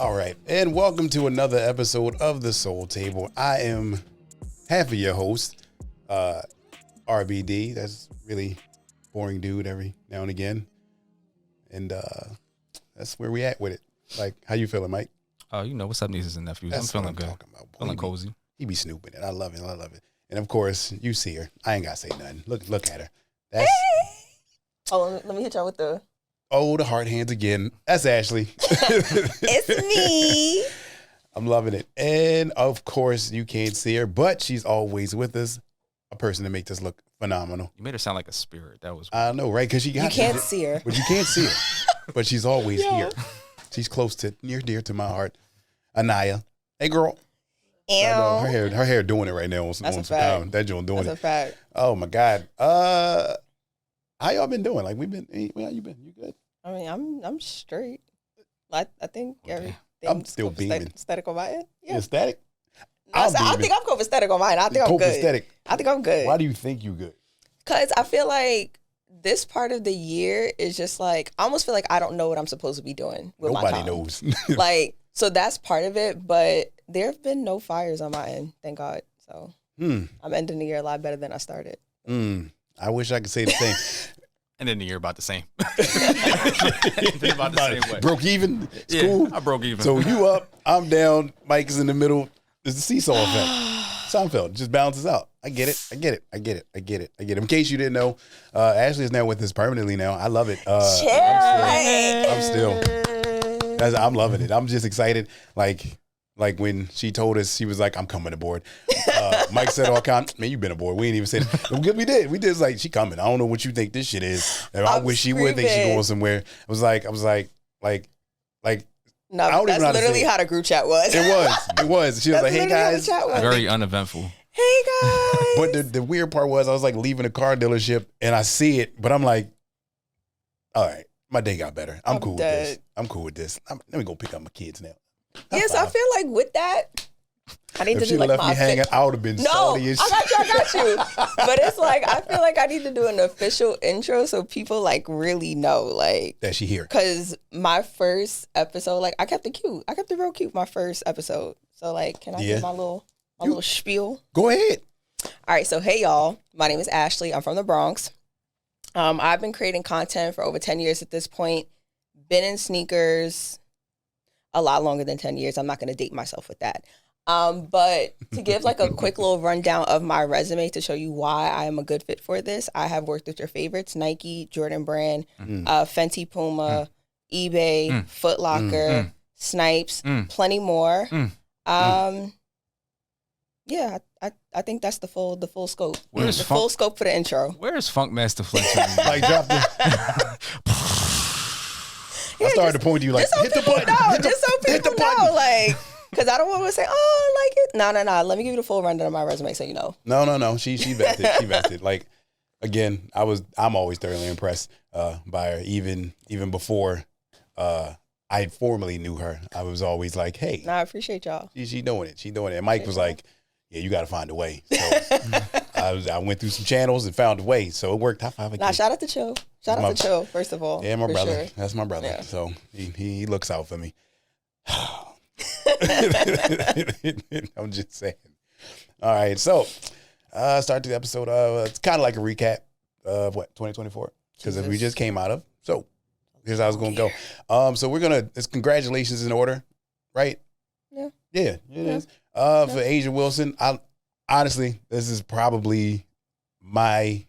All right, and welcome to another episode of The Soul Table. I am half of your host, RBD. That's really boring dude every now and again. And that's where we at with it. Like, how you feeling, Mike? You know, what's up, nieces and nephews? That's I'm feeling good. About. Feeling cozy. He be snooping it. I love it. I love it. And of course, you see her. I ain't got to say nothing. Look at her. That's... Oh, let me hit y'all with the... Oh, the hard hands again. That's Ashley. It's me. I'm loving it. And of course, you can't see her, but she's always with us. A person that makes us look phenomenal. You made her sound like a spirit. That was I know, right? Because you can't see her. But you can't see her. But she's always here. She's close to, near dear to my heart. Anaya. Hey, girl. Ew. Her hair doing it right now. On some time. That joint doing it. That's a fact. Oh, my God. How y'all been doing? Like, how you been? You good? I mean, I'm straight. I think everything. I'm still beaming. Aesthetic on my end. Yeah. Aesthetic? I think I'm copacetic on mine. I think I'm good. Copacetic. I think I'm good. Why do you think you good? Because I feel like this part of the year is just like, I almost feel like I don't know what I'm supposed to be doing with my time. Nobody knows. Like, so that's part of it. But there have been no fires on my end, thank God. So I'm ending the year a lot better than I started. I wish I could say the same. And then the year about the same. about the same way. Broke even. It's cool. I broke even. So you up, I'm down, Mike is in the middle. It's the seesaw effect. Seinfeld just balances out. I get it. In case you didn't know, Ashley is now with us permanently now. I love it. I'm loving it. I'm just excited. Like when she told us, she was like, I'm coming aboard. Mike said all kinds. Man, you been aboard. We ain't even said it. We did. We did like, she coming. I don't know what you think this shit is. And I wish she would think she going somewhere. I was like, no, that's literally how the group chat was. It was. She was like, hey guys. Very uneventful. Hey guys. But the weird part was I was like leaving a car dealership and I see it, but I'm like, all right, my day got better. I'm cool with this. Let me go pick up my kids now. Yes, I feel like with that, I need to do like my... If she left me hanging, I would have been salty as shit. I got you. But it's like, I feel like I need to do an official intro so people like really know like... That she here. Because my first episode, like I kept it cute. I kept it real cute, my first episode. So like, can I give my little spiel? Go ahead. All right, so hey y'all. My name is Ashley. I'm from the Bronx. I've been creating content for over 10 years at this point. Been in sneakers a lot longer than 10 years. I'm not going to date myself with that. But to give like a quick little rundown of my resume to show you why I am a good fit for this, I have worked with your favorites, Nike, Jordan Brand, Fenty Puma, eBay, Foot Locker, Snipes, plenty more. Yeah, I think that's the full scope. Full scope for the intro. Where is Funkmaster Flex? Like drop the... I started to point to you like, hit the button. Just so people know, like, because I don't want to say, oh, I like it. No. Let me give you the full rundown of my resume so you know. No. She vested. She vested. Like, again, I'm always thoroughly impressed by her. Even before I formally knew her, I was always like, hey. I appreciate y'all. She doing it. And Mike was like, yeah, you got to find a way. So I went through some channels and found a way. So it worked. High five again. Shout out to Chill. Shout out to Chill, first of all. Yeah, my brother. Sure. That's my brother. Yeah. So he looks out for me. I'm just saying. All right. So start the episode. It's kind of like a recap of what, 2024? Because we just came out of. So here's how it's going to go. So it's congratulations in order, right? Yeah, it is. For Asia Wilson, honestly, this is probably my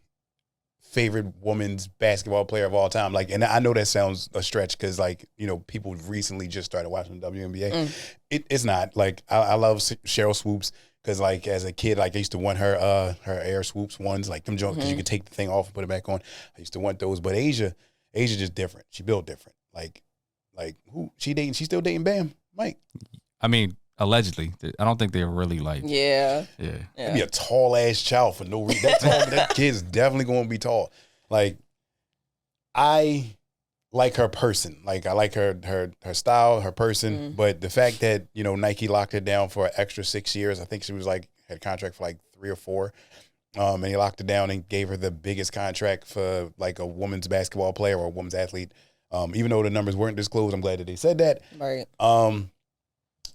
favorite women's basketball player of all time. Like, and I know that sounds a stretch because, like, you know, people recently just started watching the WNBA. It's not. Like, I love Cheryl Swoops because, like, as a kid, like, I used to want her Air Swoops ones, like them joints, because you could take the thing off and put it back on. I used to want those. But Asia just different. She built different. Like who she dating? She still dating Bam? Mike? I mean, allegedly. I don't think they're really like... Yeah. That'd be a tall ass child for no reason. That kid's definitely going to be tall. Like, I like her person. Like, I like her style, her person. But the fact that, you know, Nike locked her down for an extra 6 years, I think she was like, had a contract for like 3 or 4. And he locked her down and gave her the biggest contract for like a women's basketball player or a women's athlete. Even though the numbers weren't disclosed, I'm glad that they said that. Right.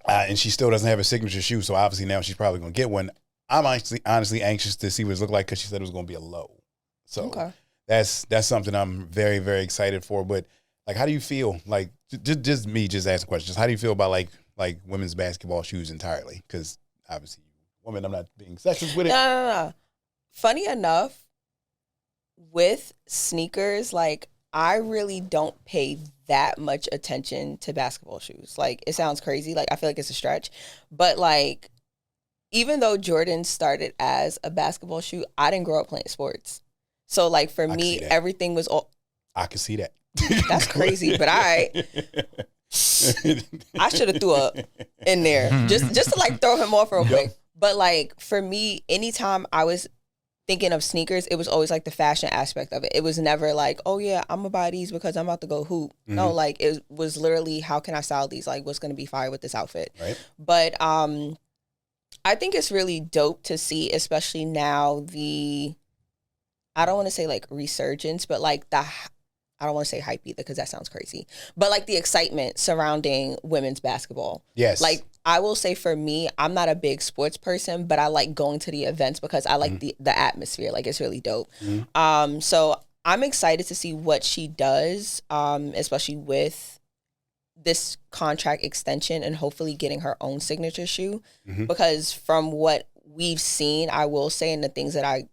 And she still doesn't have a signature shoe, so obviously now she's probably going to get one. I'm honestly anxious to see what it looks like because she said it was going to be a low. So that's something I'm very, very excited for. But like, how do you feel? Like, just me, just asking questions. How do you feel about like women's basketball shoes entirely? Because obviously, women, I'm not being sexist with it. No. Funny enough, with sneakers, like I really don't pay that much attention to basketball shoes. Like it sounds crazy. Like I feel like it's a stretch, but like even though Jordan started as a basketball shoe, I didn't grow up playing sports. So like for me, everything was all. I can see that. That's crazy, but I should have threw up in there just to like throw him off real quick. But like for me, anytime I was thinking of sneakers, it was always like the fashion aspect of it. It was never like, oh yeah, I'm gonna buy these because I'm about to go hoop. No, like it was literally, how can I style these? Like what's gonna be fire with this outfit? Right. But I think it's really dope to see, especially now I don't want to say like resurgence, but like I don't want to say hype either because that sounds crazy. But like the excitement surrounding women's basketball. Yes. Like I will say for me, I'm not a big sports person, but I like going to the events because I like the atmosphere. Like it's really dope. So I'm excited to see what she does, especially with this contract extension and hopefully getting her own signature shoe. Because from what we've seen, I will say, and the things that I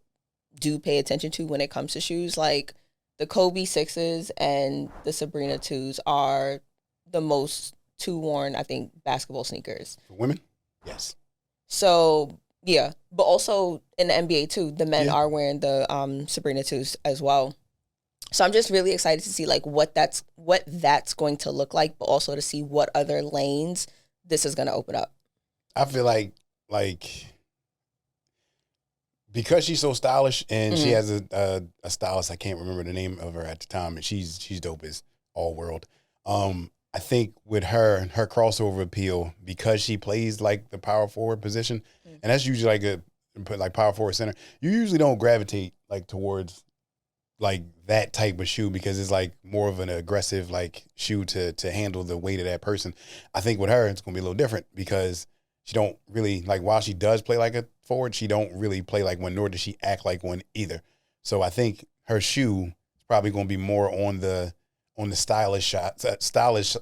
do pay attention to when it comes to shoes, like the Kobe 6s and the Sabrina 2s are the most worn, I think, basketball sneakers. For women? Yes. So, yeah. But also in the NBA, too, the men are wearing the Sabrina 2s as well. So I'm just really excited to see like what that's going to look like, but also to see what other lanes this is going to open up. I feel like because she's so stylish and she has a stylist, I can't remember the name of her at the time, and she's dope as all world. I think with her crossover appeal, because she plays like the power forward position, and that's usually like power forward center, you usually don't gravitate like towards like that type of shoe because it's like more of an aggressive like shoe to handle the weight of that person. I think with her, it's going to be a little different because she don't really, like, while she does play like a forward, she don't really play like one, nor does she act like one either. So I think her shoe is probably going to be more on the stylish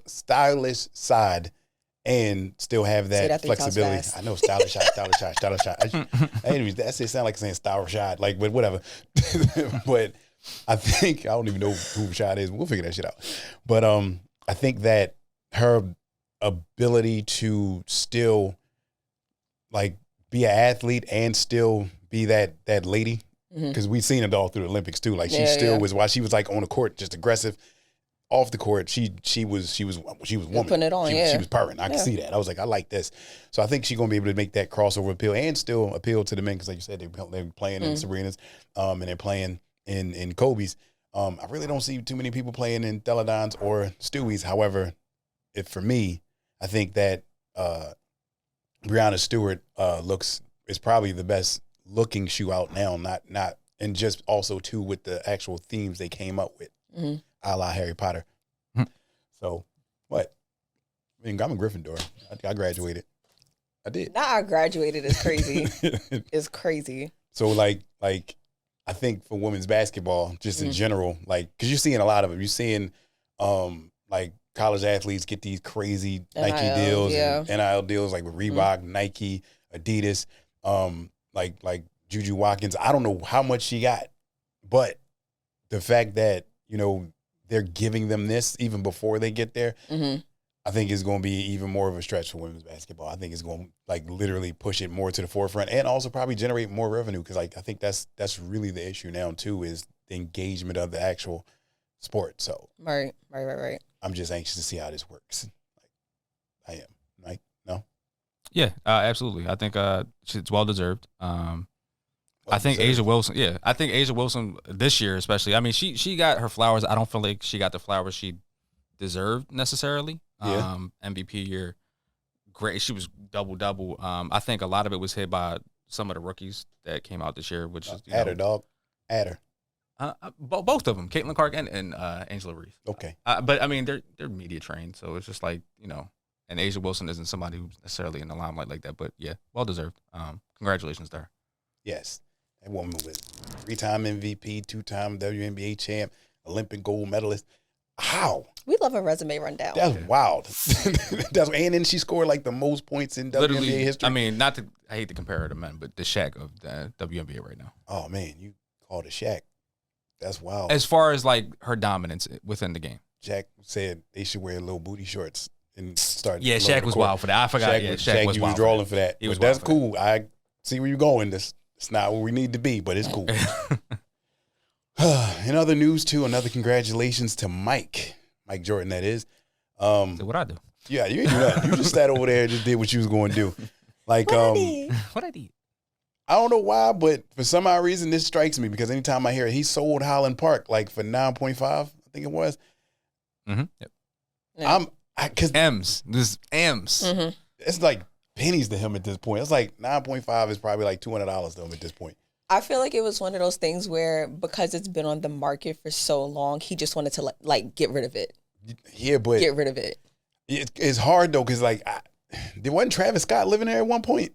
side and still have that flexibility. I know stylish shot. That sound like saying stylish shot, like, but whatever. But I think, I don't even know who shot is. We'll figure that shit out. But I think that her ability to still like be an athlete and still be that lady, because we've seen it all through the Olympics too. Like she still was, while she was like on the court just aggressive, off the court she was woman. Putting it on, she was purring. I could see that. I was like, I like this. So I think she's gonna be able to make that crossover appeal and still appeal to the men, because like you said, they're playing in Sabrina's, and they're playing in Kobe's. I really don't see too many people playing in Teledon's or Stewie's. However, for me, I think that Breonna Stewart is probably the best looking shoe out now, not and just also too with the actual themes they came up with, a la Harry Potter. So what? I mean, I'm a Gryffindor. I graduated. I did. Not I graduated is crazy. It's crazy. So like I think for women's basketball, just in general, like, because you're seeing a lot of them. You're seeing like college athletes get these crazy Nike deals and NIL deals, like with Reebok, Nike, Adidas, like Juju Watkins. I don't know how much she got, but the fact that, you know, they're giving them this even before they get there, I think is going to be even more of a stretch for women's basketball. I think it's going to like literally push it more to the forefront and also probably generate more revenue, because like I think that's really the issue now too, is the engagement of the actual sport. So right. I'm just anxious to see how this works. Like, I am. Like, no? Yeah, absolutely. I think it's well deserved. I think Asia Wilson. Yeah, I think Asia Wilson this year, especially. I mean, she got her flowers. I don't feel like she got the flowers she deserved necessarily. Yeah. MVP year, great. She was double. I think a lot of it was hit by some of the rookies that came out this year, which is Adder, dog. Adder. Both of them, Caitlin Clark and Angela Reese. Okay. But I mean, they're media trained, so it's just like, you know, And Asia Wilson isn't somebody who's necessarily in the limelight like that, but yeah, well deserved. Congratulations to her. Yes. That woman was 3-time MVP, 2-time WNBA champ, Olympic gold medalist. How? We love a resume rundown. That's wild. And then she scored like the most points in Literally, WNBA history. I mean, I hate to compare her to men, but the Shaq of the WNBA right now. Oh, man, you called it Shaq. That's wild. As far as like her dominance within the game. Jack said they should wear little booty shorts and start. Yeah, Shaq was wild for that. I forgot. Shaq was you wild. Was drawing for that. But that's cool. I see where you're going. It's not where we need to be, but it's cool. In other news, too, another congratulations to Mike Jordan, that is. So what I do? Yeah, you ain't do nothing. You just sat over there and just did what you was going to do. Like, What I did? I don't know why, but for some odd reason, this strikes me because anytime I hear it, he sold Highland Park like for $9.5, I think it was. Mm-hmm. Yep. Yeah. Cause M's. Mm-hmm. It's like pennies to him at this point. It's like 9.5 is probably like $200 to him at this point. I feel like it was one of those things where because it's been on the market for so long, he just wanted to like get rid of it. Yeah, but Get rid of it. it's hard though because like there wasn't Travis Scott living there at one point.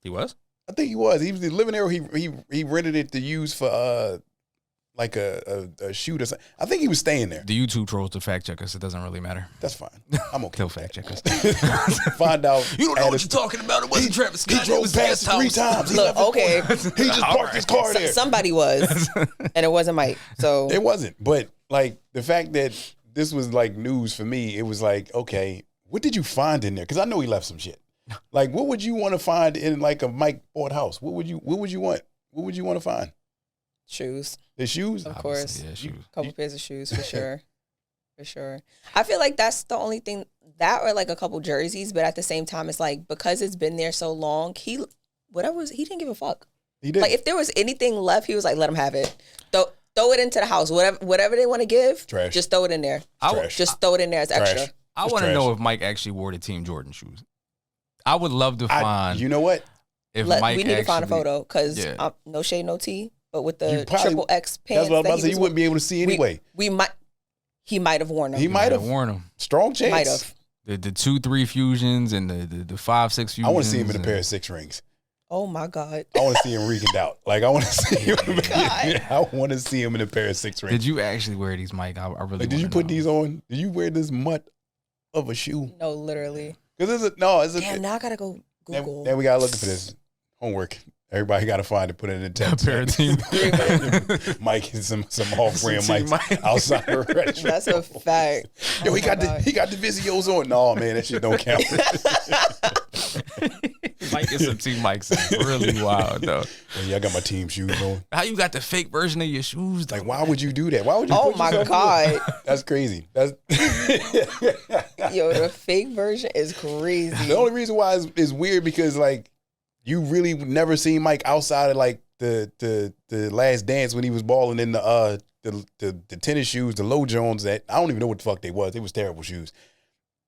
He was. I think he was. He was living there. He rented it to use for like a shoot or something. I think he was staying there. The YouTube trolls to fact check us. It doesn't really matter. That's fine. I'm okay. They'll fact check us. Find out. You don't know what you're talking about. It wasn't Travis Scott. He drove past it 3 times. Look, okay. He just parked his car there. Somebody was, and it wasn't Mike. So It wasn't. But like the fact that this was like news for me, it was like, okay, what did you find in there? Because I know he left some shit. Like, what would you want to find in like a Mike Ford house? What would you want? What would you want to find? shoes, His shoes? of course. Yeah, shoes. Couple pairs of shoes for sure. For sure. I feel like that's the only thing, that or like a couple jerseys, but at the same time, it's like because it's been there so long, he didn't give a fuck. He did. Like if there was anything left, he was like, let him have it. Throw it into the house. Whatever they want to give, Trash. just throw it in there. Trash. Just throw it in there as extra. Trash. I It's want to trash. know if Mike actually wore the Team Jordan shoes. I would love to find. You know what? If Mike We need to find a actually- photo because Yeah. no shade, no tea, but with the You probably- triple X pants. That's what I was about that to say. he You was wouldn't be able to see anyway. He might have worn them. He might have. worn them. Strong chance. Might have. The 2-3 fusions and the 5-6 fusions. I want to see him in a pair of 6 rings. Oh my God. I want to see him reeking out. Like I want to see him. God. I want to see him in a pair of 6 rings. Did you actually wear these, Mike? I really. Like, did you wanna put know. these on? Did you wear this mutt of a shoe? No, literally. Because it's a Damn, now I gotta go Google. Then we gotta look for this homework. Everybody gotta find it, put it in the text. pair of team. Mike and some off-brand Team Mike Mike. outside of retro. That's a fact. Yo, he Oh my got God. the Vizios on. No man, that shit don't count. Mike and some Team Mikes is really wild though. Yeah, I got my team shoes on. How you got the fake version of your shoes? Like, why would you do that? Why would you? Oh put my yourself God. through it? That's crazy. That's Yo, the fake version is crazy. the only reason why is weird because like you really never seen Mike outside of like the Last Dance when he was balling in the tennis shoes, the low Jones that I don't even know what the fuck they was. They was terrible shoes.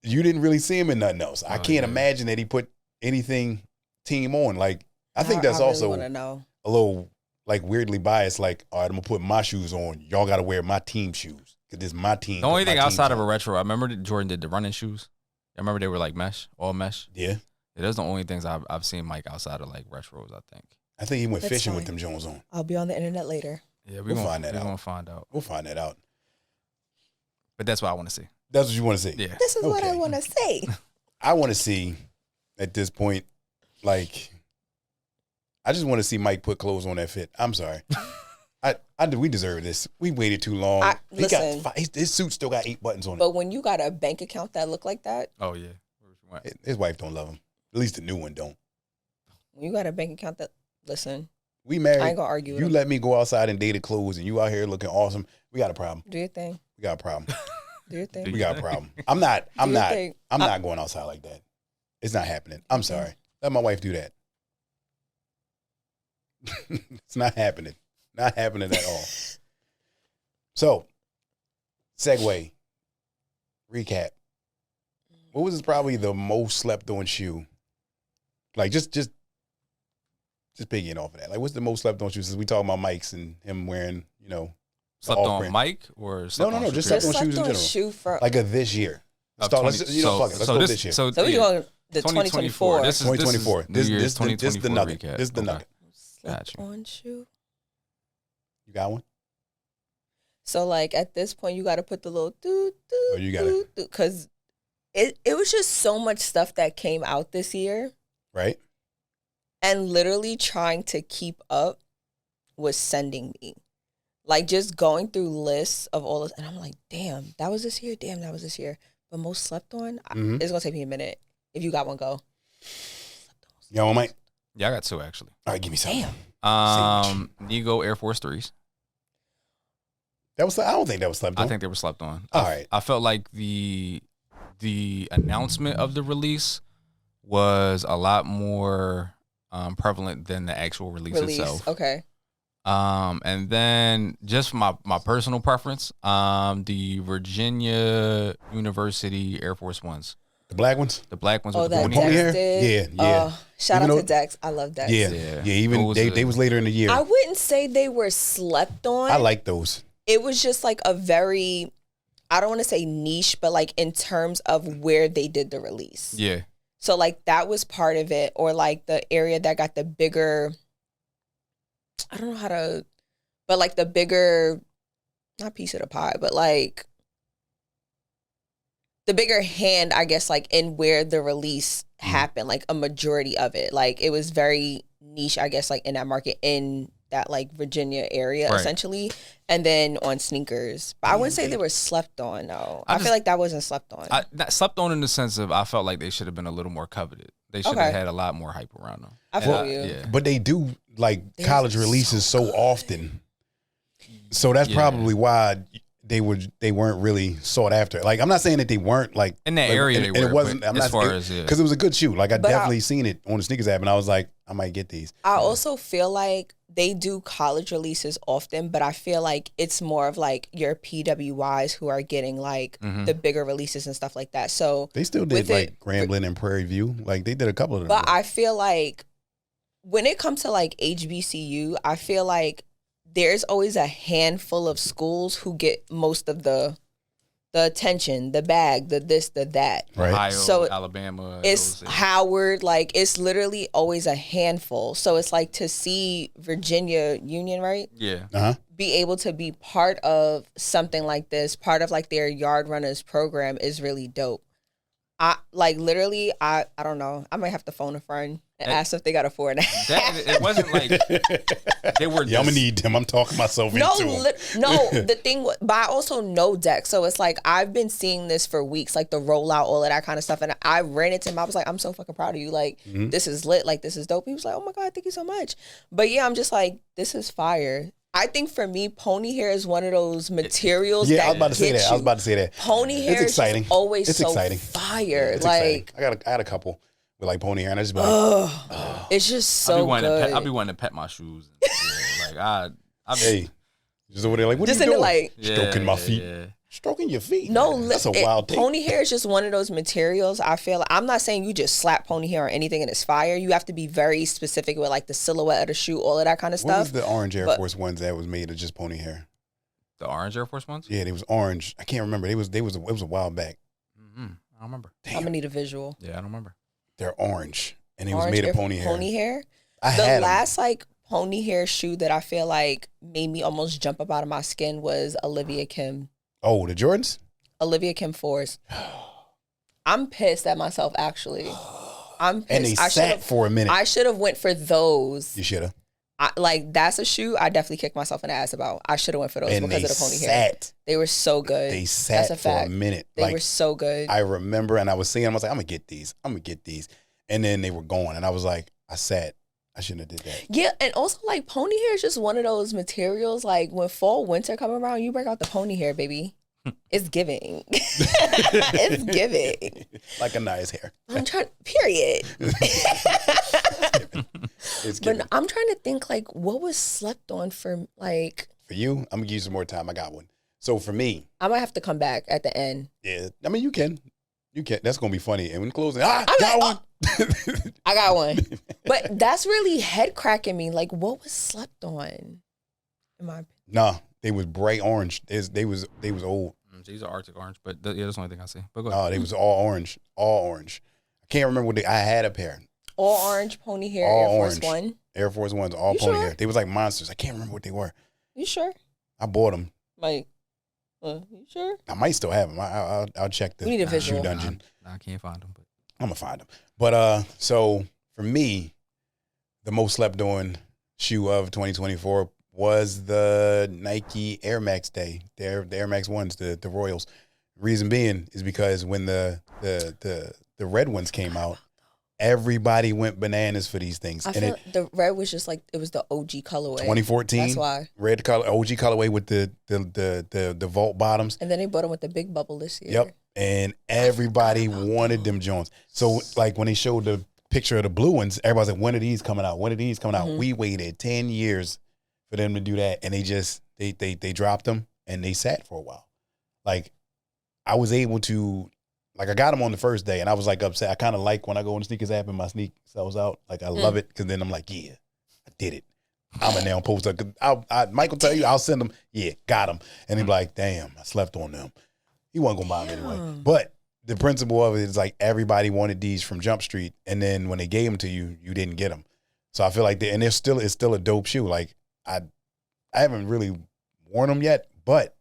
You didn't really see him in nothing else. I can't imagine that he put anything team on. Like I think that's really also wanna know. a little like weirdly biased. Like, all right, I'm gonna put my shoes on. Y'all got to wear my team shoes because this is my team. The only put my thing team outside of a on. retro, I remember that Jordan did the running shoes. I remember they were like mesh, all mesh. Yeah, Yeah, those are the only things I've seen Mike outside of like retros. I think. I think he went That's fishing with fine. them Jones on. I'll be on the internet later. Yeah, We'll find that we're out. gonna find out. We'll find that out. But that's what I want to see. That's what you want to see. Yeah. This is what I Okay. want to say. I want to see at this point, like, I just want to see Mike put clothes on that fit. I'm sorry. We deserve this. We waited too long. Listen. His suit still got 8 buttons on it. But when you got a bank account that look like that, Oh yeah. Where's your wife? His wife don't love him. At least the new one don't. when you got a bank account that, listen, We married. I ain't gonna argue with You him. let me go outside and dated clothes, and you out here looking awesome. We got a problem. Do your thing. We got a problem. Do your thing. We got a problem. I'm not thing. going outside like that. It's not happening. I'm sorry. Let my wife do that. It's not happening. Not happening at all. So, segue. Recap. What was probably the most slept on shoe? Like just piggying off of that. Like what's the most slept on shoe since we talking about Mike's and him wearing, the Slept on off-brand. Mike or slept No, on just Shakira? slept on shoes in general. shoe for Like a this year. of Fuck it. 20 Let's go this year. So So we going the 2024. This is 2024. This is This 2024 the nugget. recap. This is the Okay. nugget. Slept Gotcha. on shoe. You got one? So like at this point, you got to put the little Oh, you got it. because it was just so much stuff that came out this year, Right? and literally trying to keep up was sending me. Like just going through lists of all this, and I'm like, damn, that was this year. Damn, that was this year. But most slept on. Mhm. It's gonna take me a minute. If you got one, go. You got one, Mike? Yeah, I got 2 actually. All right, give me some. Damn. Nego Air Force 3s. That was. I don't think that was slept on. I think they were slept on. All right. I felt like the announcement of the release was a lot more prevalent than the actual release itself. Okay. And then just my personal preference, the Virginia University Air Force Ones, The black ones. the black ones Oh, with the that pony pony Dex hair? did. Yeah. Shout Even out though- to Dex. I love Dex. Yeah. Even Those they was later in the year. I wouldn't say they were slept on. I like those. It was just like a very, I don't want to say niche, but like in terms of where they did the release. Yeah. So like that was part of it, or like the area that got the bigger, I don't know how to, but like the bigger, not piece of the pie, but like the bigger hand, I guess, like in where the release happened, like a majority of it. Like it was very niche, I guess, like in that market, in that like Virginia area, Right. essentially. And then on sneakers. But I wouldn't say they were slept on, no. I I just- feel like that wasn't slept on. Not slept on in the sense of I felt like they should have been a little more coveted. They should have Okay. had a lot more hype around them. I And feel you. Yeah. But they do like They're college so releases so good. often. So that's Yeah. probably why they weren't really sought after. Like I'm not saying that they weren't like In that like, area and, they and were, it wasn't. but I'm as not far as, yeah. because it was a good shoe. Like I But definitely seen it on the sneakers app, and I was like, I might get these. I also feel like they do college releases often, but I feel like it's more of like your PWIs who are getting like Mhm. the bigger releases and stuff like that. So, They still did With like it- Grambling and Prairie View. Like they did a couple of them. but I feel like when it comes to like HBCU, I feel like there's always a handful of schools who get most of the attention, the bag, the this, the that. right. Ohio, So Alabama. It's those- Howard, like it's literally always a handful. So it's like to see Virginia Union, right? Yeah. Uh-huh. Be able to be part of something like this, part of like their yard runners program is really dope. I like literally, I don't know. I might have to phone a friend and That- ask if they got a 4.5. It wasn't like they were. Yeah, I'm gonna need them. I'm talking myself No, into them. no. The thing, but I also know Dex, so it's like I've been seeing this for weeks, like the rollout, all of that kind of stuff. And I ran into him. I was like, I'm so fucking proud of you. Like Mm-hmm. this is lit. Like this is dope. He was like, oh my god, thank you so much. But yeah, I'm just like, this is fire. I think for me, pony hair is one of those materials. Yeah, that I was about to say get that. I was you. about to say that. Pony It's hair is exciting. just always It's so exciting. fire. It's like, exciting. I had a couple with like pony hair, and I just be like, it's just I'll so be wanting good. I'll be wanting to pet my shoes. And, yeah, like I. hey, just over there like, what Just are you in the doing? like, Stroking my feet. Yeah. Stroking your feet. no, that's a wild thing. Pony hair is just one of those materials. I feel like, I'm not saying you just slap pony hair or anything and it's fire. You have to be very specific with like the silhouette of the shoe, all of that kind of What was stuff. the orange Air But- Force ones that was made of just pony hair? The orange Air Force ones. Yeah, they was orange. I can't remember. It was a while back. Mm-hmm. I don't remember. I'm gonna need a visual. Yeah, I don't remember. They're orange, and it was Orange made of Air- pony hair. Pony hair. I The had 'em. last like pony hair shoe that I feel like made me almost jump up out of my skin was Olivia Kim. Oh, the Jordans. Olivia Kim 4s. I'm pissed at myself actually. I'm pissed. And they sat for a minute. I should have went for those. You should have. Like that's a shoe I definitely kicked myself in the ass about. I should have went for those And because they of the pony hair. sat. They were so good. They That's sat a for fact. a minute. They Like were so good. I remember, and I was seeing them. I was like, I'm gonna get these. I'm gonna get these. And then they were gone, and I was like, I sat. I shouldn't have did that. Yeah, and also like pony hair is just one of those materials. Like when fall, winter come around, you break out the pony hair, baby. It's giving. It's giving. Like a nice hair. I'm trying. Period. It's But giving. I'm trying to think like what was slept on for like. For you, I'm gonna give you some more time. I got one. So for me, I might have to come back at the end. yeah. I mean, you can. That's gonna be funny. And when closing, got like, one. I got one, but that's really head cracking me. Like what was slept on? In my Nah, they was bright orange. They was old. orange. These are Arctic orange, but yeah, that's the only thing I see. But go Oh, ahead. they was all orange. All orange. I can't remember what I had a pair. All orange pony hair All Air Force orange. One. Air Force Ones, all You pony sure? hair. They was like monsters. I can't remember what they were. You sure? I bought them. Like, you sure? I might still have them. I'll check the We need a visual. shoe dungeon. I can't find them. But I'm gonna find them. But so for me, the most slept on shoe of 2024 was the Nike Air Max Day. The Air Max ones, the Royals. Reason being is because when the red ones came out, everybody went bananas for these things. I feel the red was just like it was the OG colorway. 2014, That's why. red color, OG colorway with the vault bottoms. And then they bought them with the big bubble this year. Yep. And everybody wanted them Jones. So like when they showed the picture of the blue ones, everybody's like, when are these coming out? When are these coming out? We waited 10 years for them to do that. And they dropped them and they sat for a while. Like I was able to, like I got them on the first day and I was like upset. I kind of like when I go on the sneakers app and my sneak sells out. Like I love it because then I'm like, yeah, I did it. I'm a now post up. Mike will tell you, I'll send them. Yeah, got them. And they'll be like, damn, I slept on them. He wasn't going to buy them anyway. But the principle of it is like everybody wanted these from Jump Street. And then when they gave them to you, you didn't get them. So I feel like it's still a dope shoe. Like I haven't really worn them yet, but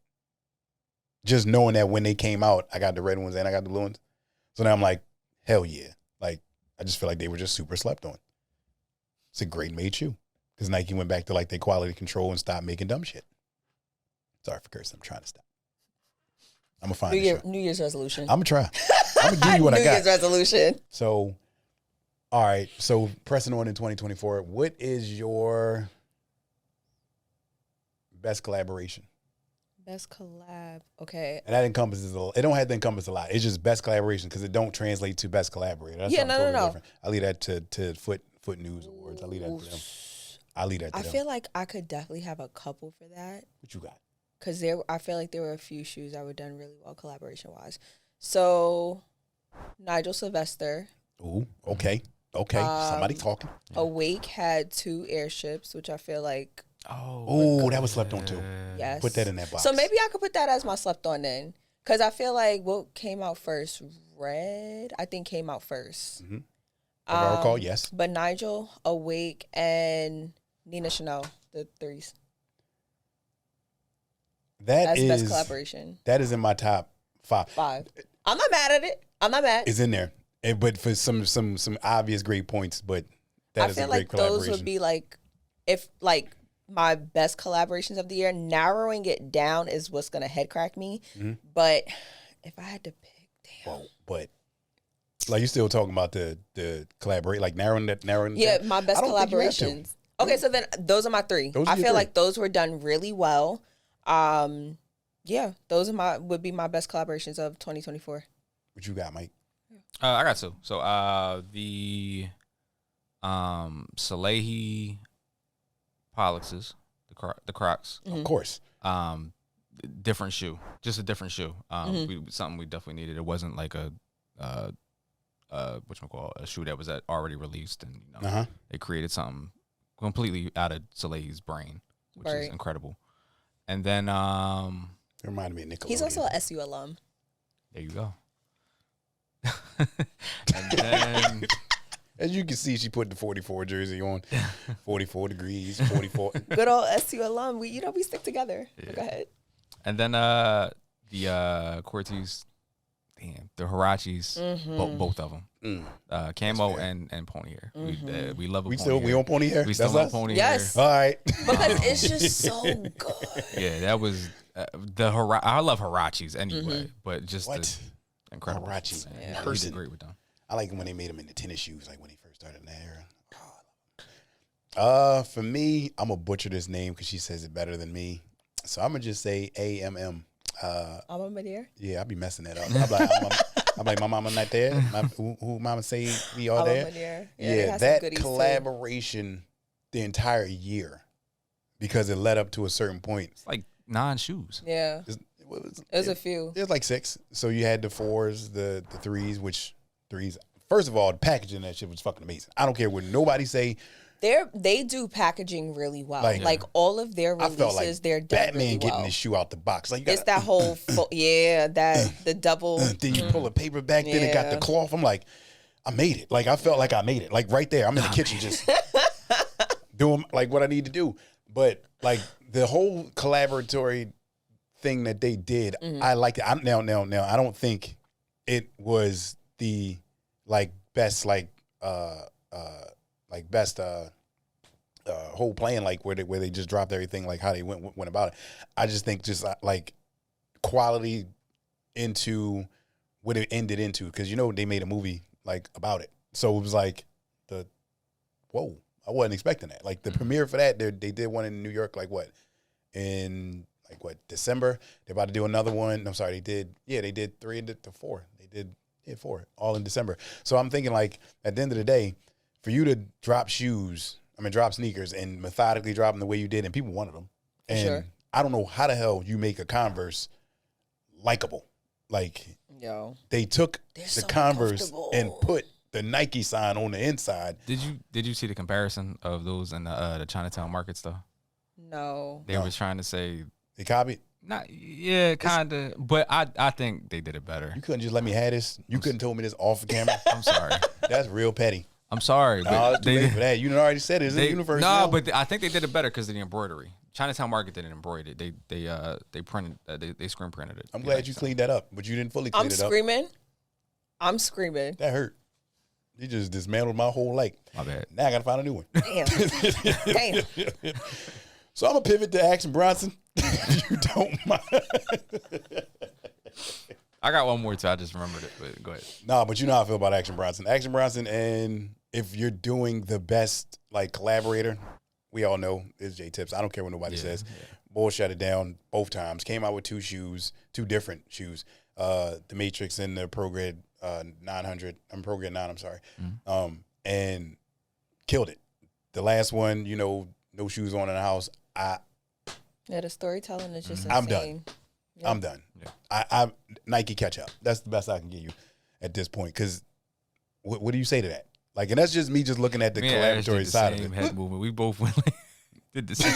just knowing that when they came out, I got the red ones and I got the blue ones. So now I'm like, hell yeah. Like, I just feel like they were just super slept on. It's a great made shoe. Because Nike went back to like their quality control and stopped making dumb shit. Sorry for cursing. I'm trying to stop. I'm going to find New Year's resolution. I'm going to try. I'm going to give you what I got. New Year's resolution. So, all right. So, pressing on in 2024, what is your best collaboration? Best collab. Okay. And that encompasses it don't have to encompass a lot. It's just best collaboration because it don't translate to best collaborator. That's Yeah, something no. different. I leave that to Foot News Awards. I leave that to them. I feel like I could definitely have a couple for that. What you got? Because I feel like there were a few shoes that were done really well collaboration-wise. So, Nigel Sylvester. Ooh, okay. Somebody talking. Awake had 2 airships, which I feel like... Oh, that was slept on too. Yes. Put that in that box. So maybe I could put that as my slept on then. Because I feel like what came out first, Red, I think came out first. Mm-hmm. If I recall, yes. But Nigel, Awake, and Nina Chanel, the 3s. That's best collaboration. That is in my top 5. I'm not mad at it. I'm not mad. It's in there. But for some obvious great points, but that is a great collaboration. I feel like those would be like, if like my best collaborations of the year, narrowing it down is what's going to head crack me. Mm-hmm. But if I had to pick, damn. Whoa, but like you still talking about the collaborate, like narrowing yeah, down? My best collaborations. Okay, so then those are my 3. I feel like those were done really well. Yeah, those are would be my best collaborations of 2024. What you got, Mike? I got 2. So the Salehi Polluxes, the Crocs. Mm-hmm. Of course. Different shoe, just a different shoe. Something we definitely needed. It wasn't like a shoe that was already released, and they created something completely out of Salehi's brain, which is incredible. And then it reminded me of Nickelodeon. He's also a SU alum. There you go. And then, as you can see, she put the 44 jersey on. 44 degrees, 44. Good old SU alum. We stick together. Yeah. Go ahead. And then the Cortez, the Hirachis, both of them. Camo and pony hair. We love a pony hair. We on pony hair? We still on pony hair. Yes. All right. Because it's just so good. Yeah, that was I love Hirachis anyway, but just the incredible Hirachis. Yeah, I disagree with them. I like when they made them in the tennis shoes, like when they first started in that era. For me, I'm gonna butcher this name because she says it better than me, so I'm gonna just say AMM. Alma Mater? Yeah, I'll be messing that up. I'm like, my mama not there. Who mama say we all there? Mater. Yeah, that collaboration the entire year because it led up to a certain point. It's like 9 shoes. Yeah, it was a few. It was like 6. So you had the 4s, the 3s, which 3s. First of all, the packaging of that shit was fucking amazing. I don't care what nobody say. They do packaging really well. Like all of their I releases, felt like they're done Batman really getting well. his shoe out the box. Like you gotta, It's that whole the double. Then you pull a paper back, then it got the cloth. I'm like, I made it. Like I felt like I made it. Like right there, I'm in the kitchen just doing like what I need to do. But like the whole collaboratory thing that they did, I liked it. Now, I don't think it was the best whole plan, like where they just dropped everything, like how they went about it. I just think just like quality into what it ended into, because they made a movie like about it, so it was like whoa, I wasn't expecting that. Like the premiere for that, they did one in New York, in December. They're about to do another one. I'm sorry, they did 3 to 4. They did 4 all in December. So I'm thinking like at the end of the day, for you to drop sneakers and methodically drop them the way you did, and people wanted them. And sure. I don't know how the hell you make a Converse likable. Like they took the Converse and put the Nike sign on the inside. Did you see the comparison of those in the Chinatown markets though? No. They were trying to say they copied. Kind of, but I think they did it better. You couldn't just let me have this. You couldn't told me this off the camera. I'm sorry. That's real petty. I'm sorry, but no, it's too late for that. You already said it. It's in the universe. No, but I think they did it better because of the embroidery. Chinatown Market didn't embroider it. They printed they screen printed it. I'm glad you cleaned that up, but you didn't fully clean it up. I'm screaming. That hurt. You just dismantled my whole leg. My bad. Now I gotta find a new one. Damn. So I'm gonna pivot to Action Bronson. If you don't mind. I got one more too. I just remembered it. But go ahead. Nah, but you know how I feel about Action Bronson. Action Bronson, and if you're doing the best collaborator, we all know is J Tips. I don't care what nobody says. Yeah. Bull shut it down both times. Came out with 2 different shoes. The Matrix and the ProGrid 900. ProGrid 9. I'm sorry. Mm-hmm. And killed it. The last one, no shoes on in the house. The storytelling is just I'm insane. done. Yeah. I'm done. Yeah. I Nike catch up. That's the best I can give you at this point. Because what do you say to that? Like, and that's just me just looking at the collaboratory side of it. Head movement. We both went did the same.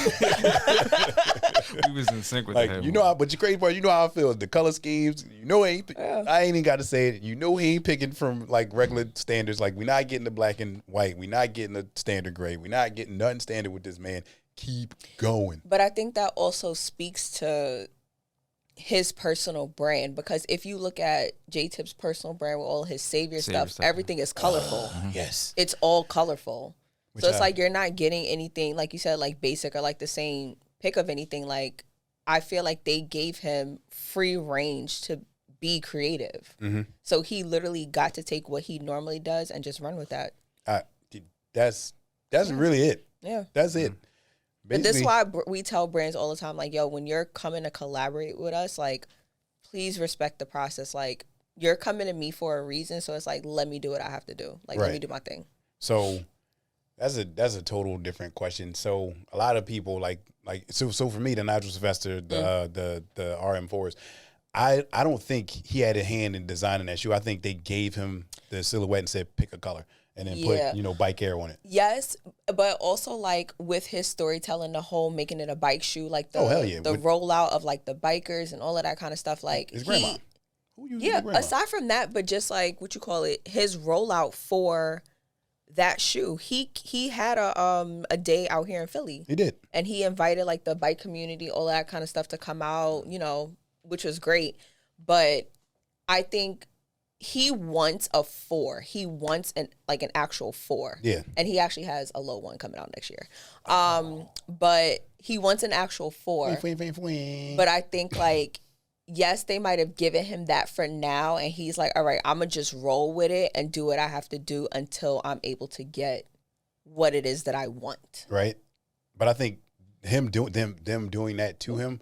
We was in sync with the head movement. But the crazy part, how I feel. The color schemes, I ain't even got to say it. He ain't picking from regular standards. Like, we're not getting the black and white. We're not getting the standard gray. We're not getting nothing standard with this man. Keep going. But I think that also speaks to his personal brand, because if you look at J-Tip's personal brand with all his savior stuff, everything is colorful. Yes. It's all colorful. So it's like you're not getting anything, like you said, like basic or like the same pick of anything. Like, I feel like they gave him free range to be creative. Mm-hmm. So he literally got to take what he normally does and just run with that. That's really it. Yeah. That's it. And this is why we tell brands all the time, like, yo, when you're coming to collaborate with us, like, please respect the process. Like, you're coming to me for a reason, so it's like, let me do what I have to do. Like, let me do my thing. So that's a total different question. So a lot of people so for me, the Nigel Sylvester, the RM4s, I don't think he had a hand in designing that shoe. I think they gave him the silhouette and said, pick a color. And then put, Bike Air on it. Yes, but also, like, with his storytelling, the whole making it a bike shoe, like the rollout of, like, the bikers and all of that kind of stuff. Like, his grandma. Who used his grandma? Aside from that, but just, like, his rollout for that shoe, he had a day out here in Philly. He did. And he invited, like, the bike community, all that kind of stuff to come out, which was great. But I think he wants a 4. He wants an actual 4. Yeah. And he actually has a low one coming out next year. But he wants an actual 4. But I think, like, yes, they might have given him that for now, and he's like, all right, I'm going to just roll with it and do what I have to do until I'm able to get what it is that I want. Right. But I think them doing that to him,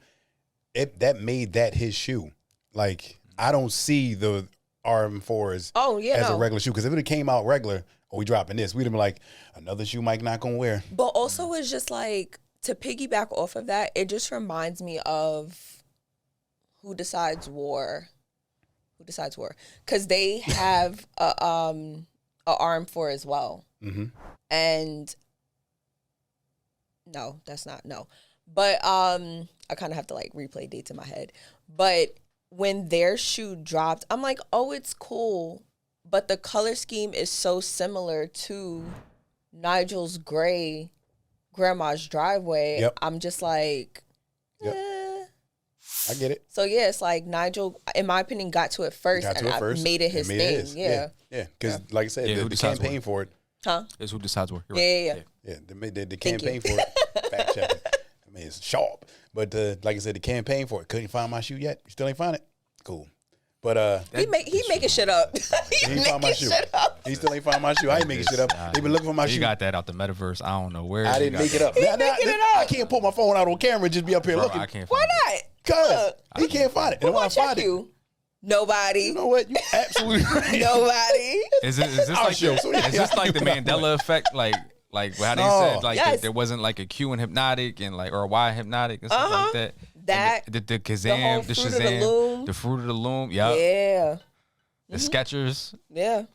that made that his shoe. Like, I don't see the RM4s as a regular shoe, because if it came out regular, we dropping this, we'd have been like, another shoe Mike not gonna wear. But also, it's just like, to piggyback off of that, it just reminds me of Who Decides War, because they have a RM4 as well, and No, that's not, no. But I kind of have to like replay dates in my head. But when their shoe dropped, I'm like, oh, it's cool. But the color scheme is so similar to Nigel's gray grandma's driveway. Yep. I'm just like, Yep. I get it. So yeah, it's like Nigel, in my opinion, got to it first, and I made it his thing. Yeah. Because like I said, the campaign for it. Huh? It's who decides where. Yeah. Yeah, the campaign for it. Fact checking. I mean, it's sharp. But like I said, the campaign for it. Couldn't find my shoe yet. You still ain't find it? Cool. But he making shit up. he ain't found my shoe. He still ain't found my shoe. I ain't making shit up. He been looking for my shoe. You got that out the metaverse. I don't know where. I didn't make it up. I can't pull my phone out on camera and just be up here looking. I can't. Why not? Cause he can't find it. Who And when I gonna find check you? Nobody. You know what? You absolutely right. Nobody. Is this like the Mandela effect? Like how they said like there wasn't like a Q in hypnotic and like or a Y hypnotic and stuff like that. That the Kazam, the Shazam, the Fruit of the Loom. Yep. Yeah. The Skechers. Yeah.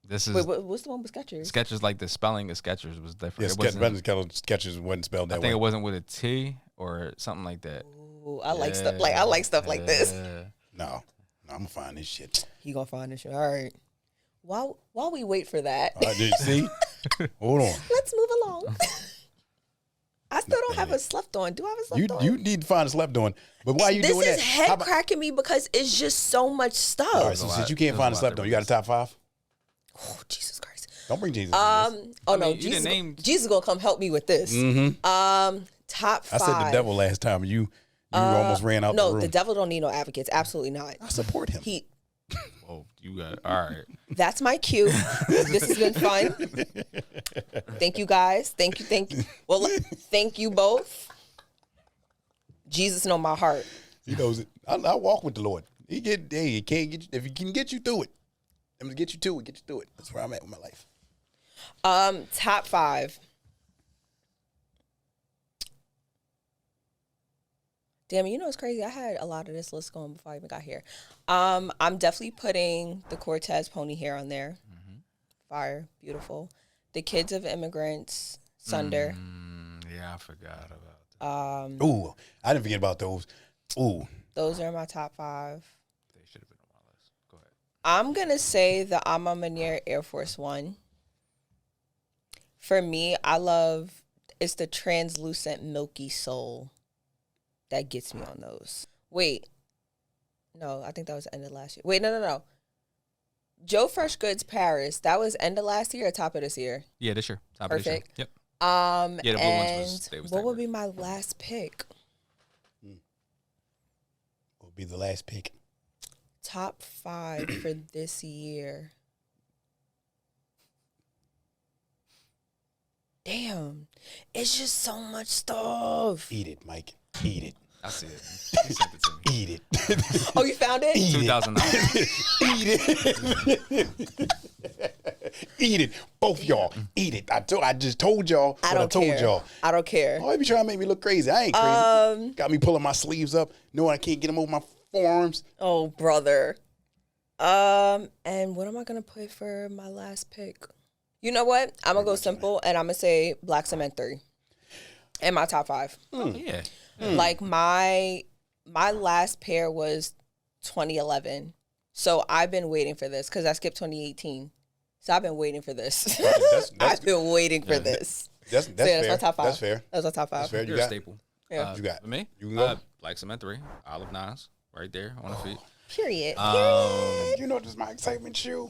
This is what's the one with Skechers? Skechers, like the spelling of Skechers was different. Yeah, Skechers wasn't spelled that way. I think it wasn't with a T or something like that. Ooh, I like stuff like this. No, I'm gonna find this shit. He gonna find this shit. All right. While we wait for that, Did you see? Hold on. Let's move along. I still don't have a slept on. Do I have a slept on? You need to find a slept on. But why are you doing that? This is head cracking me because it's just so much stuff. All right, so since you can't find a slept on, you got a top 5? Oh, Jesus Christ. Don't bring Jesus. Jesus gonna come help me with this. Top 5. I said the devil last time. You almost ran out the room. No, the devil don't need no advocates. Absolutely not. I support him. Oh, you got it. All right. That's my cue. This has been fun. Thank you guys. Thank you. Well, thank you both. Jesus know my heart. He knows it. I walk with the Lord. He can't get you, if he can get you through it. I'm gonna get you to it. Get you through it. That's where I'm at with my life. Top 5. Damn, you know what's crazy? I had a lot of this list going before I even got here. I'm definitely putting the Cortez pony hair on there. Mm-hmm. Fire, beautiful. The Kids of Immigrants, Sunder. Yeah, I forgot about that. Ooh, I didn't forget about those. Ooh, those are my top 5. They should have been on my list. Go ahead. I'm gonna say the Ama Manier Air Force One. For me, it's the translucent milky sole that gets me on those. Wait. No, I think that was the end of last year. Wait, no. Joe Fresh Goods Paris, that was end of last year or top of this year? Yeah, this year. Top Perfect. Of this year. Yep. Yeah, the blue ones was what would be my last pick? What would be the last pick? Top 5 for this year. Damn. It's just so much stuff. Eat it, Mike. Eat it. I see it. You sent it to me. Eat it. Oh, you found it? 2009. Eat it. Eat it. Both y'all. Eat it. I just told y'all what I told y'all. I don't care. Oh, they be trying to make me look crazy. I ain't crazy. Got me pulling my sleeves up, knowing I can't get them over my forearms. Oh, brother. And what am I going to put for my last pick? You know what? I'm going to go simple, and I'm going to say Black Cement 3 in my top 5. Yeah. Like, my last pair was 2011. So I've been waiting for this because I skipped 2018. So I've been waiting for this. I've been waiting for this. That's fair. That's my top 5. That's fair. That's my top 5. That's fair. You're a staple. Yeah. You got for me? You can go. Black Cement 3, Olive Nas, right there on the feet. Period. You know, this is my excitement shoe.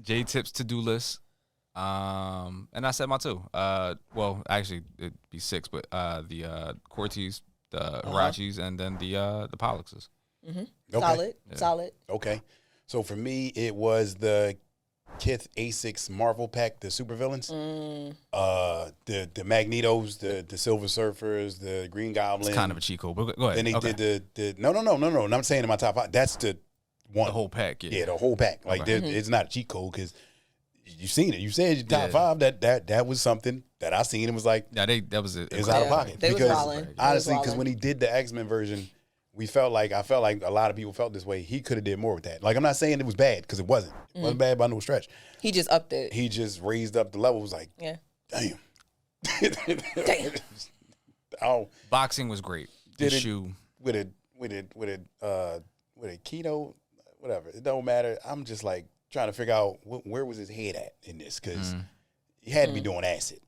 J-Tip's to-do list. And I said my 2. Well, actually, it'd be 6, but the Cortez, the Hirachis, and then the Pollexes. Mm-hmm. Okay. Solid. Okay. So for me, it was the Kith A6 Marvel pack, the supervillains. The Magnetos, the Silver Surfers, the Green Goblin. It's kind of a cheat code, but go ahead. Then they did the no. I'm saying in my top 5. That's the one. The whole pack, yeah. The whole pack. Like it's not a cheat code because you've seen it. You said your top 5. That was something that I seen and was like, that was it. It was out of pocket. They because was rolling. honestly, because when he did the X-Men version, I felt like a lot of people felt this way. He could have did more with that. Like, I'm not saying it was bad because it wasn't. It wasn't bad by no stretch. He just upped it. He just raised up the level. It was like, damn. Damn. Oh, Boxing was great. Did The it- shoe. with a keto, whatever. It don't matter. I'm just like trying to figure out where was his head at in this, because he had to be doing acid.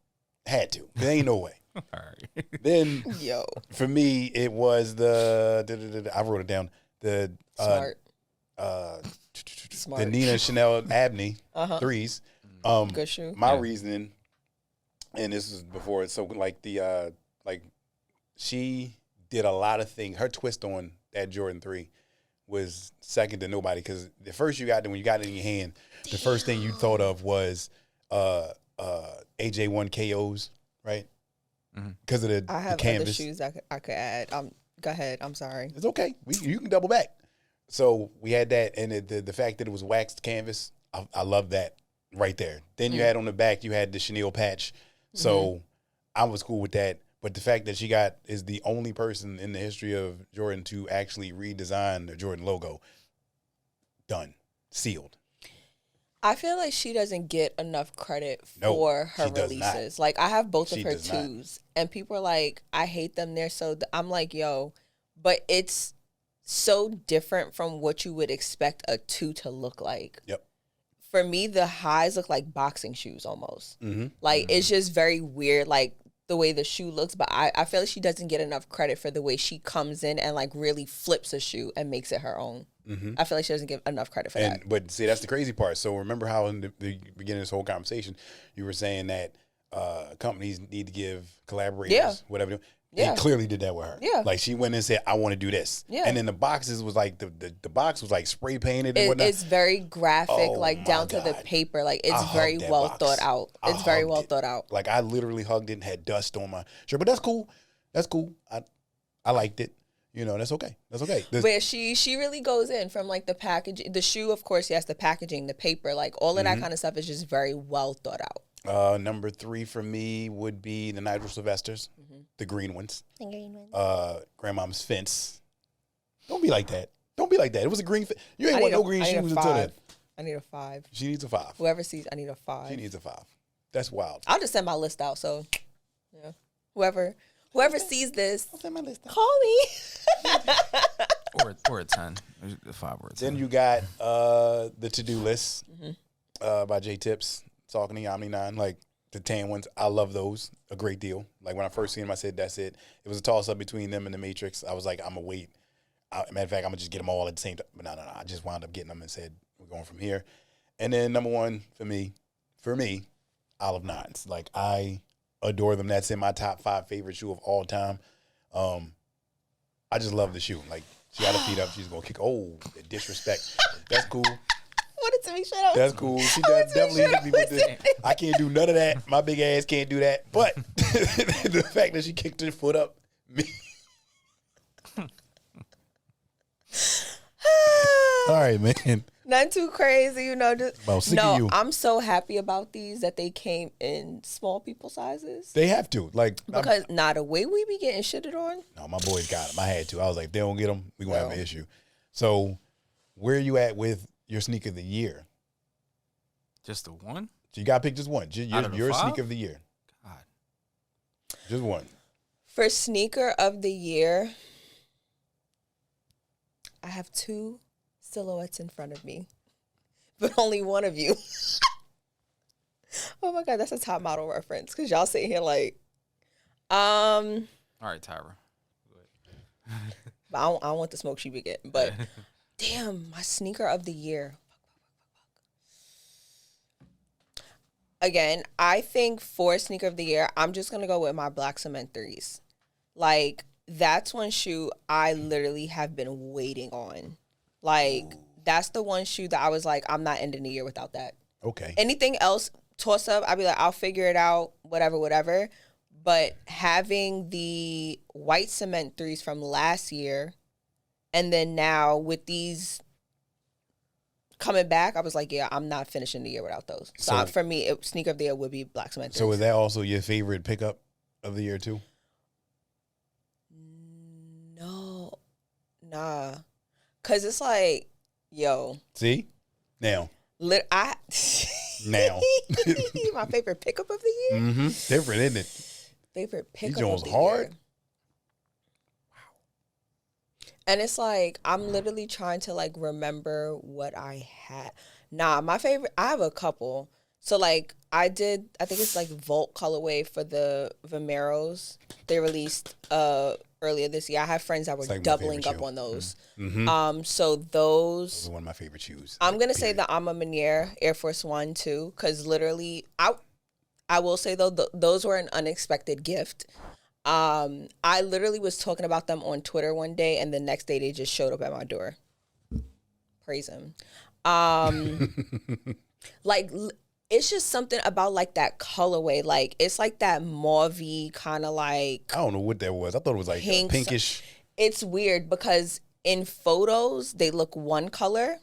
Had to. There ain't no way. All right. Then Yo, for me, it was the I wrote it down. The smart. the Smart. Nina Chanel Abney threes. Good shoe. My Yeah. reasoning, and this is before, so like she did a lot of things. Her twist on that Jordan 3 was second to nobody, because the first when you got it in your hand, the first thing you thought of was AJ1 KOs, right? Because of I the have other canvas. shoes I could add. Go ahead. I'm sorry. It's okay. You can double back. So we had that, and the fact that it was waxed canvas, I love that right there. Then you had on the back, you had the chenille patch. So I was cool with that. But the fact that she is the only person in the history of Jordan to actually redesign the Jordan logo, done, sealed. I feel like she doesn't get enough credit No, for her she does not. releases. Like, I have both She of her does not. twos, and people are like, I hate them. They're so. I'm like, yo, but it's so different from what you would expect a two to look like. Yep. For me, the highs look like boxing shoes almost. Mm-hmm. Like, it's just very weird, like the way the shoe looks. But I feel like she doesn't get enough credit for the way she comes in and like really flips a shoe and makes it her own. I feel like she doesn't give enough credit for that. But see, that's the crazy part. So remember how in the beginning of this whole conversation, you were saying that companies need to give collaborators whatever. Yeah. They clearly did that with her. Yeah. Like she went and said, I want to do this. Yeah. And then the boxes was like, the box was like spray painted and whatnot. It's very graphic, Oh, like my down to the God. paper. Like, it's I very hugged that well box. thought out. I It's very hugged well it. thought out. Like I literally hugged it and had dust on my shirt. But that's cool. That's cool. I liked it. You know, that's okay. That's okay. Where she really goes in from like the package, the shoe, of course, yes, the packaging, the paper, like all of that kind of stuff is just very well thought out. Number 3 for me would be the Nigel Sylvesters, the green ones. The green one. Grandmom's fence. Don't be like that. Don't be like that. It was a green fence. You ain't want no green I need shoes a until then. 5. I need a 5. She needs a 5. Whoever sees, I need a 5. She needs a 5. That's wild. I'll just send my list out. So, yeah, whoever sees this, I'll send my list out. call me. or a 10. A 5 or a 10. Then you got the to-do list by J Tips, Saucony, Omni 9, like the tan ones. I love those a great deal. Like when I first seen them, I said, that's it. It was a toss-up between them and the Matrix. I was like, I'm going to wait. Matter of fact, I'm going to just get them all at the same time. But no. I just wound up getting them and said, we're going from here. And then number 1 for me, Olive Nines. Like I adore them. That's in my top 5 favorite shoe of all time. I just love the shoe. Like she got her feet up. She's going to kick. Oh, the disrespect. That's cool. Wanted to make sure that was That's cool. She does definitely hit me with this. I can't do none of that. My big ass can't do that. But the fact that she kicked her foot up, me. All right, man. Nothing too crazy, you know. Just, Well, sick of no, you. I'm so happy about these that they came in small people sizes. They have to. Like, Because the way we be getting shitted on. no, my boys got them. I had to. I was like, if they don't get them, we gonna have an No. issue. So, where are you at with your sneaker of the year? Just the one? So you got to pick just one. Out of the Your 5? sneaker of the year. God. Just one. For sneaker of the year, I have 2 silhouettes in front of me, but only one of you. Oh my God, that's a top model reference because y'all sitting here like, All right, Tyra. but I don't want the smoke she be getting. But damn, my sneaker of the year. Again, I think for sneaker of the year, I'm just gonna go with my black cement 3s. Like that's one shoe I literally have been waiting on. Like that's the one shoe that I was like, I'm not ending the year without that. Okay. Anything else, toss up, I'd be like, I'll figure it out, whatever. But having the white cement 3s from last year, and then now with these coming back, I was like, yeah, I'm not finishing the year without those. So, So- for me, sneaker of the year would be black cement 3s. So is that also your favorite pickup of the year too? No, nah, cause it's like, yo, See? Now, I now. My favorite pickup of the year. Mm-hmm. Different, isn't it? Favorite pickup. These Jones of the hard. Year. And it's like I'm literally trying to like remember what I had. Nah, my favorite. I have a couple. So like I think it's like Volt colorway for the Vomeros. They released earlier this year. I have friends that were like doubling up shoe. on those. Mm-hmm. So Those are one of my favorite shoes. I'm gonna say the Ama Maniere Air Force One too, because literally I will say though those were an unexpected gift. I literally was talking about them on Twitter one day, and the next day they just showed up at my door. Praise him. Like it's just something about like that colorway. Like it's like that mauvey kind of like. I don't know what that was. I thought it was like pinkish. It's weird because in photos they look one color,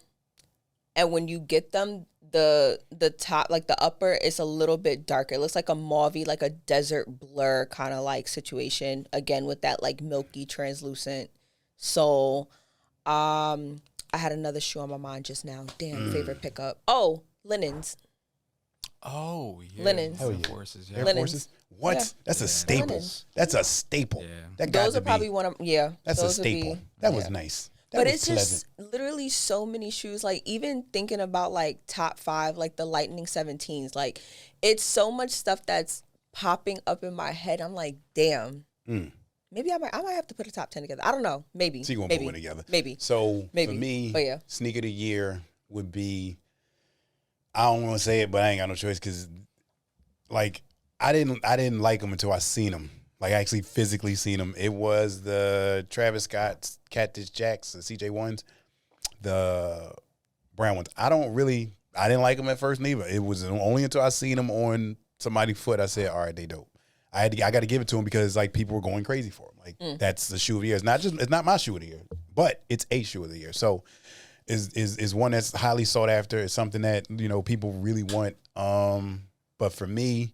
and when you get them, the top, like the upper, is a little bit darker. It looks like a mauvey, like a desert blur kind of like situation. Again, with that like milky, translucent sole. I had another shoe on my mind just now. Damn, favorite pickup. Oh, linens. Oh, yeah. Linens. Hell Air yeah. Forces, yeah. Air Linens. Forces? What? Yeah. That's a staple. Linens. That's a staple. Yeah. That got Those to are probably be. one of That's a those would staple. be- That was yeah. nice. That But was it's pleasant. just literally so many shoes. Like even thinking about like top 5, like the Lightning 17s, like it's so much stuff that's popping up in my head. I'm like, damn. Maybe I might have to put a top 10 together. I don't know. Maybe. So you're gonna put one together. Maybe. So Maybe. for me, But yeah. sneaker of the year would be. I don't want to say it, but I ain't got no choice because, like, I didn't like them until I seen them. Like, I actually physically seen them. It was the Travis Scott's Cactus Jacks, the CJ1s, the brown ones. I didn't like them at first neither. It was only until I seen them on somebody's foot, I said, all right, they dope. I got to give it to them because like people were going crazy for them. Like that's the shoe of the year. It's not my shoe of the year, but it's a shoe of the year. So is one that's highly sought after. It's something that, you know, people really want. But for me,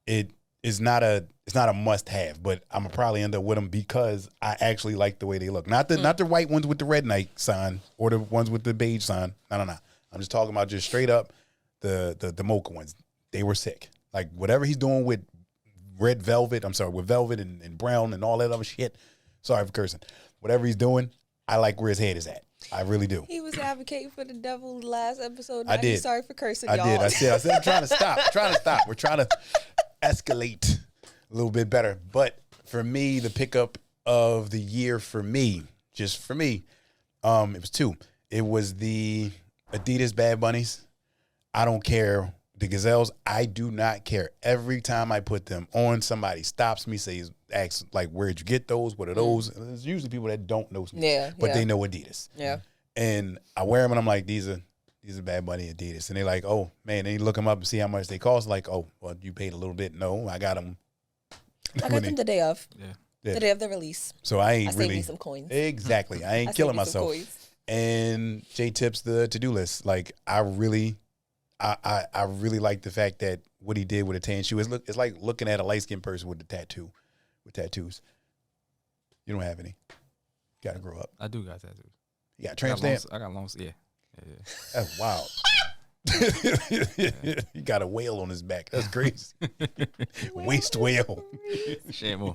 it's not a must have, but I'm gonna probably end up with them because I actually like the way they look. Not the white ones with the red Nike sign or the ones with the beige sign. No. I'm just talking about just straight up the mocha ones. They were sick. Like whatever he's doing with red velvet, with velvet and brown and all that other shit. Sorry for cursing. Whatever he's doing, I like where his head is at. I really do. He was advocating for the devil last episode. I Now did. He's sorry for cursing, I y'all. did. I said I'm trying to stop. We're trying to escalate a little bit better. But for me, the pickup of the year for me, just for me, it was 2. It was the Adidas Bad Bunnies. I don't care. The Gazelles, I do not care. Every time I put them on, somebody stops me, asks, like, where'd you get those? What are those? And it's usually people that don't know me, but they know Adidas. Yeah. And I wear them, and I'm like, these are Bad Bunny Adidas. And they're like, oh, man, they look them up and see how much they cost. Like, oh, well, you paid a little bit. No, I got them. I got them the day of. Yeah. The day of the release. So I ain't I saved really. me some coins. Exactly. I ain't I killing saved me some myself. coins. And Jay Tips the to-do list. Like, I really like the fact that what he did with a tan shoe. It's like looking at a light-skinned person with tattoos. You don't have any. Got to grow up. I do got tattoos. You got tramp stamp? I got long, yeah. That's wild. He got a whale on his back. That's crazy. Waist whale. Shame.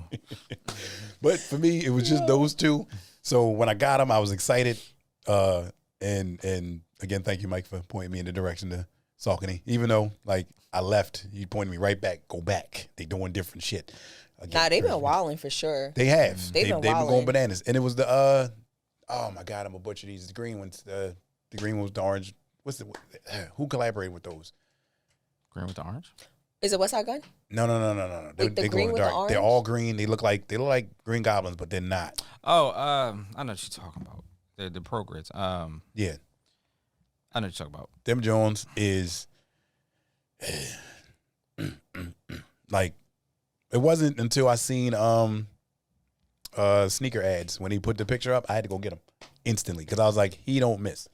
But for me, it was just those 2. So when I got them, I was excited. And again, thank you, Mike, for pointing me in the direction to Saucony. Even though, like, I left, he pointed me right back. Go back. They doing different shit. Again, Nah, they've been wilding for sure. They have. They've been going wilding. bananas. And it was the oh my God, I'm gonna butcher these. The green ones. The green ones, the orange. Who collaborated with those? Green with the orange? Is it West Side Gun? No. Wait, the they green glow in with the the dark. They're orange? all green. They look like green goblins, but they're not. Oh, I know what you're talking about. The Pro Grids. Yeah. I know what you're talking about. Them Jones is like, it wasn't until I seen sneaker ads when he put the picture up, I had to go get them instantly because I was like, he don't miss.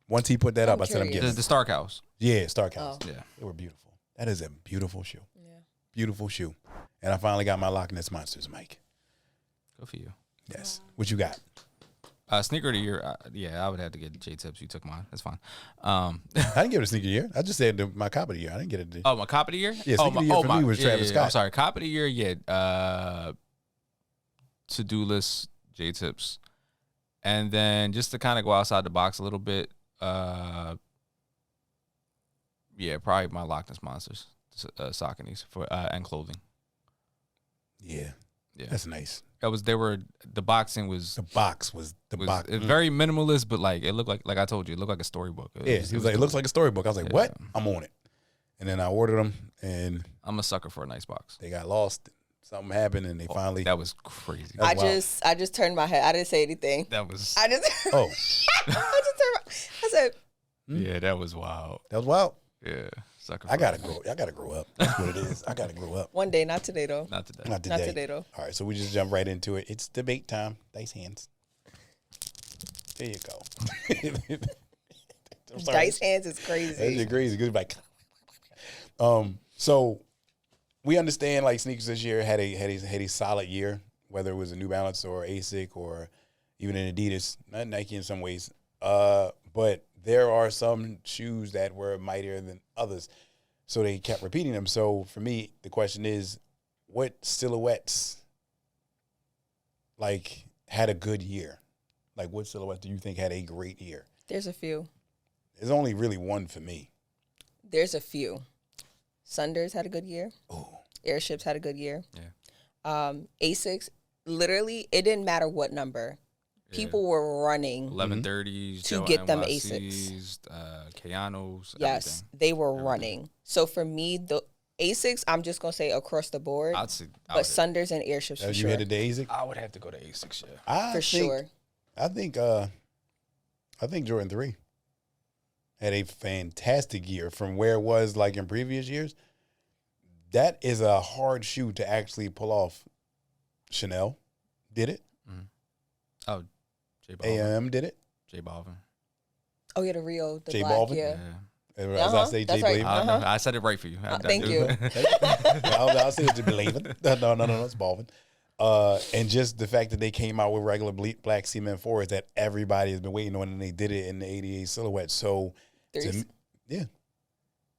Once he put that up, I said, I'm getting The Stark House. Yeah, Stark House. Oh. Yeah. They were beautiful. That is a beautiful shoe. Yeah. Beautiful shoe. And I finally got my Loch Ness Monsters, Mike. Good for you. Yes. What you got? Sneaker of the year. Yeah, I would have to get J Tips. You took mine. That's fine. I didn't give it a sneaker year. I just said my cop of the year. I didn't get it. Oh, my cop of the year? Yeah, sneaker of the year for me was Travis Scott. I'm sorry, cop of the year. Yeah. To-do list, J Tips, and then just to kind of go outside the box a little bit. Yeah, probably my Loch Ness Monsters, Sauconys for and clothing. Yeah, that's nice. The boxing was the box was very minimalist, but like it looked like I told you, it looked like a storybook. He was like, it looks like a storybook. I was like, what? I'm on it. And then I ordered them, and I'm a sucker for a nice box. They got lost. Something happened, and they finally. That was crazy. I just turned my head. I didn't say anything. That was. I just. Oh. I said. Yeah, that was wild. That was wild. Yeah, sucker. I gotta grow up. That's what it is. I gotta grow up. One day, not today though. Not today. Not today though. All right, so we just jump right into it. It's debate time. Dice hands. There you go. Dice hands is crazy. That's crazy. Good, like. So we understand like sneakers this year had a solid year, whether it was a New Balance or ASIC or even an Adidas, not Nike in some ways. But there are some shoes that were mightier than others, so they kept repeating them. So for me, the question is, what silhouettes like had a good year? Like what silhouette do you think had a great year? There's a few. There's only really one for me. There's a few. Sunders had a good year. Oh. Airships had a good year. Yeah. Asics, literally, it didn't matter what number. People were running 1130s to get them Asics. Kayanos. Yes, they were running. So for me, the Asics, I'm just gonna say across the board. But Sunders and Airships for sure. You headed to ASIC? I would have to go to Asics. Yeah. Sure. I think Jordan 3 had a fantastic year from where it was like in previous years. That is a hard shoe to actually pull off. Chanel did it. Mm-hmm. Oh, J Balvin. AM did it. J Balvin. Oh, yeah, the Rio, the J black, Balvin. Yeah. As I say, J right. Balvin. I said it right for you. Thank you. I'll say it's Balvin. No, it's Balvin. And just the fact that they came out with regular black cement fours that everybody has been waiting on, and they did it in the 88 silhouette. So, yeah.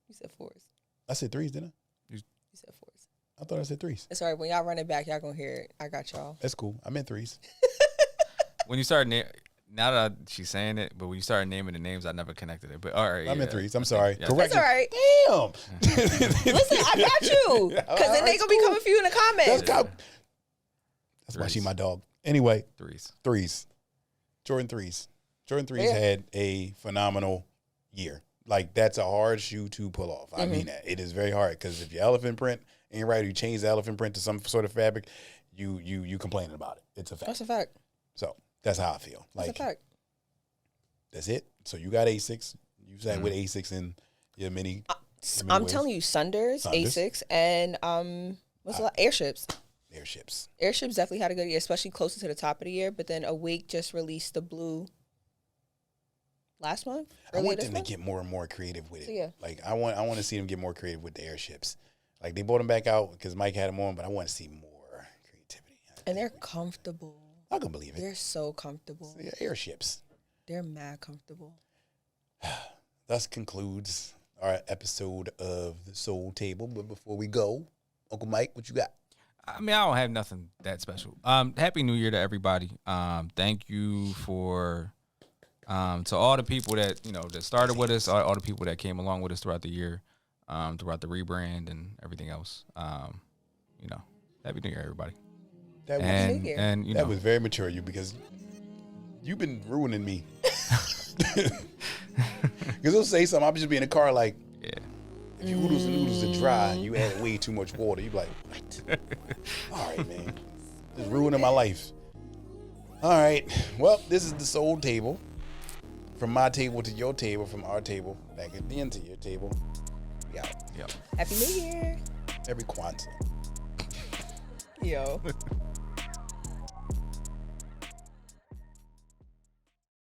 You said fours. I said threes, didn't I? You said fours. I thought I said threes. It's all right. When y'all run it back, y'all gonna hear it. I got y'all. That's cool. I meant threes. When you started now that she's saying it, but when you started naming the names, I never connected it. But all right, I meant threes. I'm sorry. Yeah. Correct. That's all right. Damn. Listen, I got you. Because then they gonna be coming for you in the comments. That's why she my dog. Anyway, threes. Jordan threes had a phenomenal year. Like that's a hard shoe to pull off. I mean that. It is very hard because if your elephant print ain't right, or you change the elephant print to some sort of fabric, you complaining about it. It's a fact. That's a fact. So that's how I feel. That's a fact. That's it. So you got Asics. You sat with Asics in your mini. I'm telling you, Sunders, Asics, and Airships. Airships definitely had a good year, especially closer to the top of the year. But then Awake just released the blue last month. I want them to get more and more creative with it. So, yeah. Like I want to see them get more creative with the Airships. Like they brought them back out because Mike had them on, but I want to see more creativity. And they're comfortable. I can believe it. They're so comfortable. So, yeah, Airships. They're mad comfortable. Thus concludes our episode of the Soul Table. But before we go, Uncle Mike, what you got? I mean, I don't have nothing that special. Happy New Year to everybody. Thank you for to all the people that that started with us, all the people that came along with us throughout the year, throughout the rebrand and everything else. Happy New Year, everybody. That was very mature of you because you've been ruining me. Because he'll say something, I'll just be in the car like, yeah. If your oodles and noodles are dry, you add way too much water. You be like, what? All right, man. Just ruining my life. All right. Well, this is the Soul Table. From my table to your table, from our table back at the end to your table. We out. Yep. Happy New Year. Every Kwanzaa. Yo.